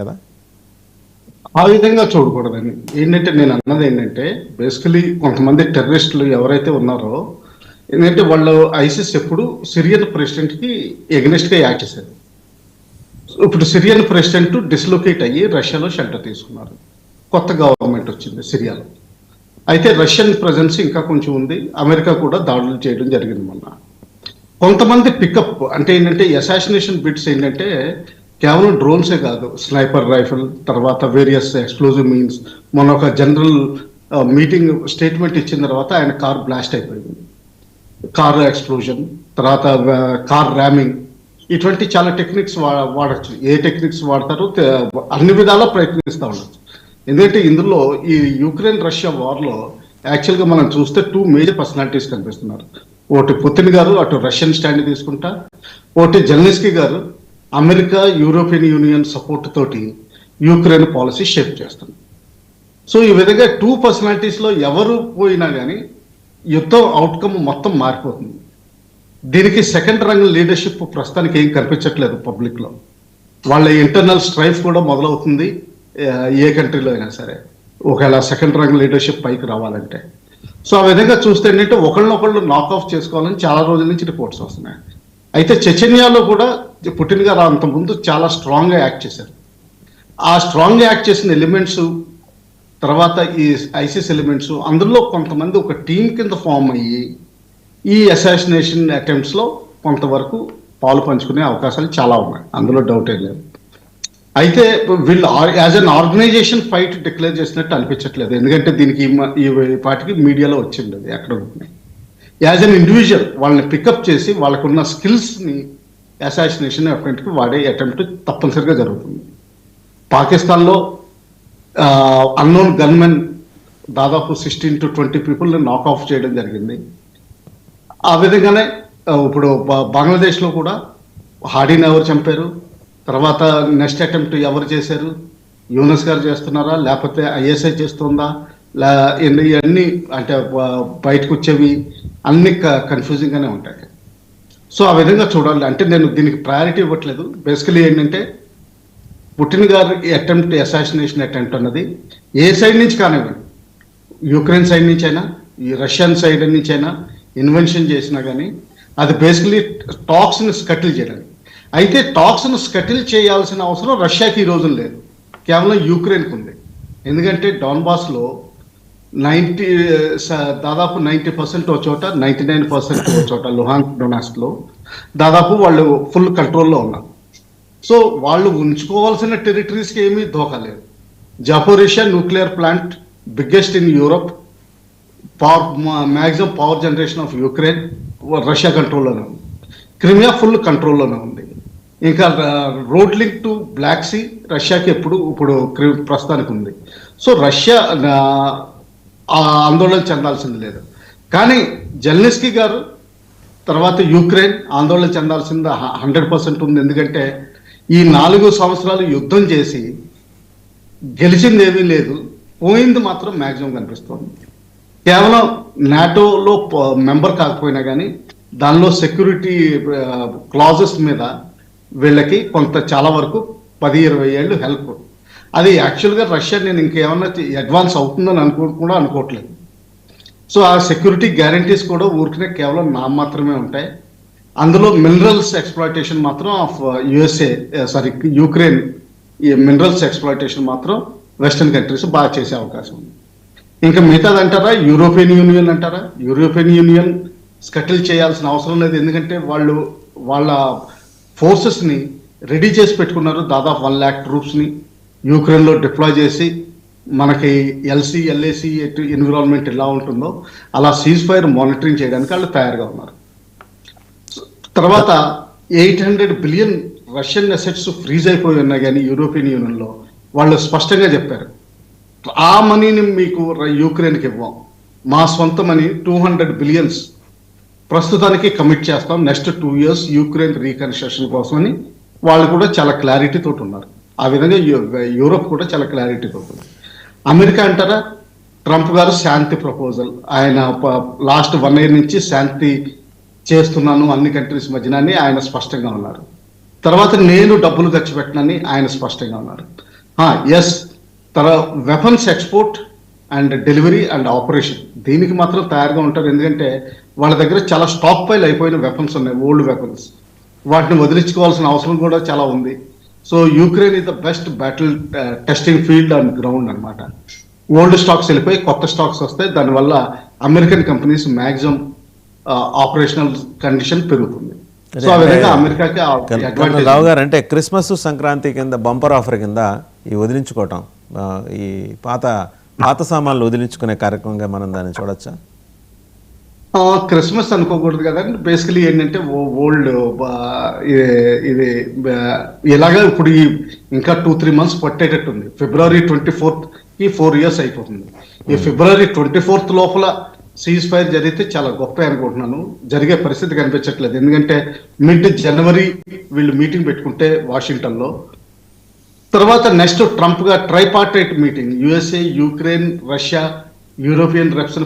కదా. ఆ విధంగా చూడకూడదని ఏంటంటే నేను అన్నది ఏంటంటే బేసికలీ కొంతమంది టెర్రరిస్టులు ఎవరైతే ఉన్నారో ఏంటంటే వాళ్ళు ఐసిస్ ఎప్పుడు సిరియన్ ప్రెసిడెంట్ కి ఎగనెస్ట్ గా యాక్ట్ చేశారు. ఇప్పుడు సిరియన్ ప్రెసిడెంట్ డిస్లొకేట్ అయ్యి రష్యాలో షెల్టర్ తీసుకున్నారు. కొత్త గవర్నమెంట్ వచ్చింది సిరియాలో. అయితే రష్యన్ ప్రజెన్స్ ఇంకా కొంచెం ఉంది. అమెరికా కూడా దాడులు చేయడం జరిగింది మొన్న. కొంతమంది పికప్ అంటే ఏంటంటే అసాసినేషన్ బిట్స్ ఏంటంటే కేవలం డ్రోన్సే కాదు, స్నైపర్ రైఫిల్, తర్వాత వేరియస్ ఎక్స్ప్లోజివ్ మీన్స్. మొన్న ఒక జనరల్ మీటింగ్ స్టేట్మెంట్ ఇచ్చిన తర్వాత ఆయన కార్ బ్లాస్ట్ అయిపోయింది, కార్ ఎక్స్ప్లోజన్, తర్వాత కార్ ర్యామింగ్. ఇటువంటి చాలా టెక్నిక్స్ వాడచ్చు. ఏ టెక్నిక్స్ వాడతారో అన్ని విధాలా ప్రయత్నిస్తూ ఉండొచ్చు. ఎందుకంటే ఇందులో ఈ యుక్రెయిన్ రష్యా వార్లో యాక్చువల్గా మనం చూస్తే 2 మేజర్ పర్సనాలిటీస్ కనిపిస్తున్నారు. ఒకటి పుతిన్ గారు అటు రష్యన్ స్టాండ్ తీసుకుంటా, ఒకటి జెలెన్స్కీ గారు అమెరికా యూరోపియన్ యూనియన్ సపోర్ట్ తోటి యుక్రెయిన్ పాలసీ షేప్ చేస్తుంది. సో ఈ విధంగా 2 పర్సనాలిటీస్లో ఎవరు పోయినా కానీ యుద్ధం అవుట్కమ్ మొత్తం మారిపోతుంది. దీనికి సెకండ్ రంగ్ లీడర్షిప్ ప్రస్తుతానికి ఏం కనిపించట్లేదు పబ్లిక్లో. వాళ్ళ ఇంటర్నల్ స్ట్రైఫ్ కూడా మొదలవుతుంది ఏ కంట్రీలో అయినా సరే, ఒకవేళ సెకండ్ రంగ్ లీడర్షిప్ పైకి రావాలంటే. సో ఆ విధంగా చూస్తే ఏంటంటే ఒకళ్ళనొకళ్ళు నాక్ ఆఫ్ చేసుకోవాలని చాలా రోజుల నుంచి రిపోర్ట్స్ వస్తున్నాయి. అయితే చెచెన్యాలో కూడా పుటిన్ గారు అంతకుముందు చాలా స్ట్రాంగ్గా యాక్ట్ చేశారు. ఆ స్ట్రాంగ్గా యాక్ట్ చేసిన ఎలిమెంట్స్ తర్వాత ఈ ఐసిస్ ఎలిమెంట్స్ అందులో కొంతమంది ఒక టీం కింద ఫామ్ అయ్యి ఈ అసాసినేషన్ అటెంప్ట్స్లో కొంతవరకు పాలు పంచుకునే అవకాశాలు చాలా ఉన్నాయి, అందులో డౌటే లేదు. అయితే వీళ్ళు as an organization fight declare చేసినట్టు అనిపించట్లేదు. ఎందుకంటే దీనికి ఈ పాటికి మీడియాలో వచ్చింది అది ఎక్కడ ఉంటుంది. యాజ్ అన్ ఇండివిజువల్ వాళ్ళని పికప్ చేసి వాళ్ళకున్న స్కిల్స్ని అసాసినేషన్ అటెంప్ట్కి వాడే అటెంప్ట్ తప్పనిసరిగా జరుగుతుంది. పాకిస్తాన్లో అన్నోన్ గన్మెన్ దాదాపు 16 to 20 పీపుల్ని నాక్ ఆఫ్ చేయడం జరిగింది. ఆ విధంగానే ఇప్పుడు బంగ్లాదేశ్లో కూడా హాడీని ఎవరు చంపారు, తర్వాత నెక్స్ట్ అటెంప్ట్ ఎవరు చేశారు, యూనస్ గారు చేస్తున్నారా లేకపోతే ఐఎస్ఐ చేస్తుందా, ఇవన్నీ అంటే బయటకు వచ్చేవి అన్ని కన్ఫ్యూజింగ్గానే ఉంటాయి. సో ఆ విధంగా చూడాలి. అంటే నేను దీనికి ప్రయారిటీ ఇవ్వట్లేదు. బేసికలీ ఏంటంటే పుటిన్ గారి అటెంప్ట్ అసాసినేషన్ అటెంప్ట్ అన్నది ఏ సైడ్ నుంచి కానివ్వండి, యుక్రెయిన్ సైడ్ నుంచి అయినా ఈ రష్యన్ సైడ్ నుంచి అయినా ఇన్వెన్షన్ చేసినా కానీ అది బేసికలీ టాక్స్ని స్కటిల్ చేయడానికి. అయితే టాక్స్ను స్కటిల్ చేయాల్సిన అవసరం రష్యాకి ఈ రోజున లేదు, కేవలం యుక్రెయిన్కి ఉంది. ఎందుకంటే డాన్బాస్లో దాదాపు 90% ఒక చోట, 99% ఒక చోట లుహాన్స్క్ డొనాస్క్లో దాదాపు వాళ్ళు ఫుల్ కంట్రోల్లో ఉన్నారు. సో వాళ్ళు ఉంచుకోవాల్సిన టెరిటరీస్కి ఏమీ దోకా లేదు. Zaporizhzhia nuclear plant biggest in Europe, maximum power generation of Ukraine Russia కంట్రోల్లోనే ఉంది. క్రిమియా ఫుల్ కంట్రోల్లోనే ఉంది. ఇంకా road link to Black Sea రష్యాకి ఇప్పుడు ప్రస్తుతానికి ఉంది. సో రష్యా ఆందోళన చెందాల్సింది లేదు. కానీ జెలెన్స్కీ గారు తర్వాత యుక్రెయిన్ ఆందోళన చెందాల్సింది 100% ఉంది. ఎందుకంటే ఈ 4 సంవత్సరాలు యుద్ధం చేసి గెలిచింది ఏమీ లేదు, పోయింది మాత్రం మ్యాక్సిమం కనిపిస్తుంది. కేవలం నాటోలో మెంబర్ కాకపోయినా కానీ దానిలో సెక్యూరిటీ క్లాజెస్ మీద వీళ్ళకి కొంత చాలా వరకు 10-20 ఏళ్ళు హెల్ప్. అది యాక్చువల్గా రష్యా నేను ఇంకేమన్నా అడ్వాన్స్ అవుతుందని కూడా అనుకోవట్లేదు. సో ఆ సెక్యూరిటీ గ్యారంటీస్ కూడా ఊరికనే కేవలం మాత్రమే ఉంటాయి. అందులో మినరల్స్ ఎక్స్ప్లాయిటేషన్ మాత్రం ఆఫ్ యుక్రెయిన్ ఈ మినరల్స్ ఎక్స్ప్లాయిటేషన్ మాత్రం వెస్టర్న్ కంట్రీస్ బాగా చేసే అవకాశం ఉంది. ఇంకా మిగతాది అంటారా యూరోపియన్ యూనియన్ అంటారా, యూరోపియన్ యూనియన్ స్కటిల్ చేయాల్సిన అవసరం లేదు. ఎందుకంటే వాళ్ళ ఫోర్సెస్ని రెడీ చేసి పెట్టుకున్నారు. దాదాపు 1 lakh ట్రూప్స్ని యుక్రెయిన్లో డిప్లాయ్ చేసి మనకి LAC ఎన్విరాన్మెంట్ ఎలా ఉంటుందో అలా సీజ్ ఫైర్ మానిటరింగ్ చేయడానికి వాళ్ళు తయారుగా ఉన్నారు. తర్వాత 800 బిలియన్ రష్యన్ అసెట్స్ ఫ్రీజ్ అయిపోయి ఉన్నాయి. కానీ యూరోపియన్ యూనియన్లో వాళ్ళు స్పష్టంగా చెప్పారు, ఆ మనీని మీకు యుక్రెయిన్కి ఇవ్వం, మా సొంత మనీ 200 బిలియన్స్ ప్రస్తుతానికి కమిట్ చేస్తాం నెక్స్ట్ 2 years యుక్రెయిన్ రీకన్స్ట్రక్షన్ కోసమని వాళ్ళు కూడా చాలా క్లారిటీతో ఉన్నారు. ఆ విధంగా యూరోప్ కూడా చాలా క్లారిటీతో ఉంది. అమెరికా అంటారా, ట్రంప్ గారు శాంతి ప్రపోజల్, ఆయన లాస్ట్ 1 year నుంచి శాంతి చేస్తున్నాను అన్ని కంట్రీస్ మధ్యన ఆయన స్పష్టంగా ఉన్నారు. తర్వాత నేను డబ్బులు ఖర్చు పెట్టనని ఆయన స్పష్టంగా ఉన్నారు. Yes, weapons export and delivery and operation దీనికి మాత్రం తయారుగా ఉంటారు. ఎందుకంటే వాళ్ళ దగ్గర చాలా స్టాక్ పైల్ అయిపోయిన వెపన్స్ ఉన్నాయి, ఓల్డ్ వెపన్స్. వాటిని వదిలించుకోవాల్సిన అవసరం కూడా చాలా ఉంది. So Ukraine is the best battle testing field and ground అన్నమాట. ఓల్డ్ స్టాక్స్ వెళ్ళిపోయి కొత్త స్టాక్స్ వస్తాయి, దానివల్ల American companies maximum operational condition పెరుగుతుంది. సో ఆ విధంగా అమెరికాకి అడ్వాంటేజ్. రావు గారు, అంటే క్రిస్మస్ సంక్రాంతి కింద బంపర్ ఆఫర్ కింద ఈ వదిలించుకోవటం, ఈ పాత సామాన్లు వదిలించుకునే కార్యక్రమంగా మనం దాన్ని చూడొచ్చా? క్రిస్మస్ అనుకోకూడదు కదండి. బేసికలీ ఏంటంటే ఓల్డ్ ఇది ఇలాగా ఇప్పుడు ఇంకా 2-3 months పట్టేటట్టుంది. February 24th కి 4 years అయిపోతుంది. ఈ February 24th లోపల సీజ్ ఫైర్ జరిగితే చాలా గొప్ప అనుకుంటున్నాను. జరిగే పరిస్థితి కనిపించట్లేదు. ఎందుకంటే mid-January వీళ్ళు మీటింగ్ పెట్టుకుంటే వాషింగ్టన్ లో, తర్వాత నెక్స్ట్ ట్రంప్ గా tripartite meeting USA, Ukraine, Russia, European reps